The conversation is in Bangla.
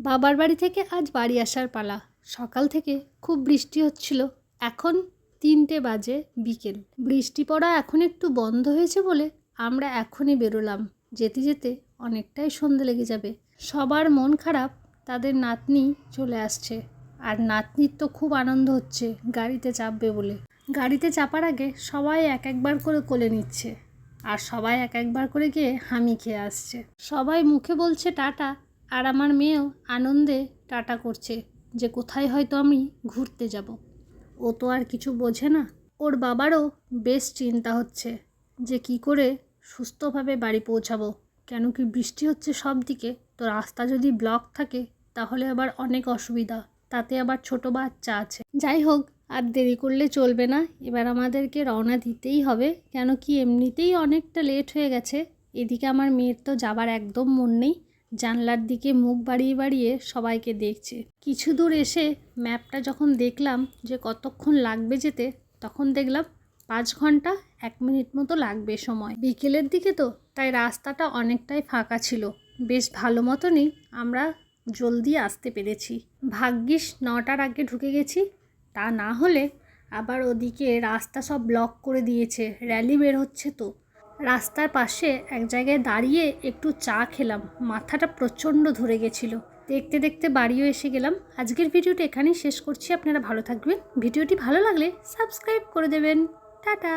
বাবার বাড়ি থেকে আজ বাড়ি আসার পালা। সকাল থেকে খুব বৃষ্টি হচ্ছিল। এখন 3টে বাজে বিকেল। বৃষ্টি পড়া এখন একটু বন্ধ হয়েছে বলে আমরা এখনই বেরোলাম। যেতে যেতে অনেকটাই সন্ধে লেগে যাবে। সবার মন খারাপ, তাদের নাতনি চলে আসছে। আর নাতনির তো খুব আনন্দ হচ্ছে গাড়িতে চাপবে বলে। গাড়িতে চাপার আগে সবাই এক একবার করে কোলে নিচ্ছে, আর সবাই এক একবার করে গিয়ে হামি খেয়ে আসছে। সবাই মুখে বলছে টাটা, আর আমার মেয়েও আনন্দে টাটা করছে যে কোথায় হয়তো আমি ঘুরতে যাব। ও তো আর কিছু বোঝে না। ওর বাবারও বেশ চিন্তা হচ্ছে যে কি করে সুস্থভাবে বাড়ি পৌঁছাবো, কেন কি বৃষ্টি হচ্ছে সব দিকে, তো রাস্তা যদি ব্লক থাকে তাহলে আবার অনেক অসুবিধা, তাতে আবার ছোট বাচ্চা আছে। যাই হোক, আর দেরি করলে চলবে না, এবার আমাদেরকে রওনা দিতেই হবে, কেন কি এমনিতেই অনেকটা লেট হয়ে গেছে। এদিকে আমার মেয়ের তো যাবার একদম মন নেই, জানলার দিকে মুখ বাড়িয়ে বাড়িয়ে সবাইকে দেখছে। কিছু দূর এসে ম্যাপটা যখন দেখলাম যে কতক্ষণ লাগবে যেতে, তখন দেখলাম 5 ঘন্টা 1 মিনিট মতো লাগবে সময়। বিকেলের দিকে তো, তাই রাস্তাটা অনেকটাই ফাঁকা ছিল। বেশ ভালো মতনই আমরা জলদি আসতে পেরেছি। ভাগ্যিস 9টার আগে ঢুকে গেছি, তা না হলে আবার ওদিকে রাস্তা সব ব্লক করে দিয়েছে, র্যালি বের হচ্ছে। তো রাস্তার পাশে এক জায়গায় দাঁড়িয়ে একটু চা খেলাম, মাথাটা প্রচণ্ড ধরে গেছিলো। দেখতে দেখতে বাড়িও এসে গেলাম। আজকের ভিডিওটা এখানেই শেষ করছি। আপনারা ভালো থাকবেন। ভিডিওটি ভালো লাগলে সাবস্ক্রাইব করে দেবেন। টাটা।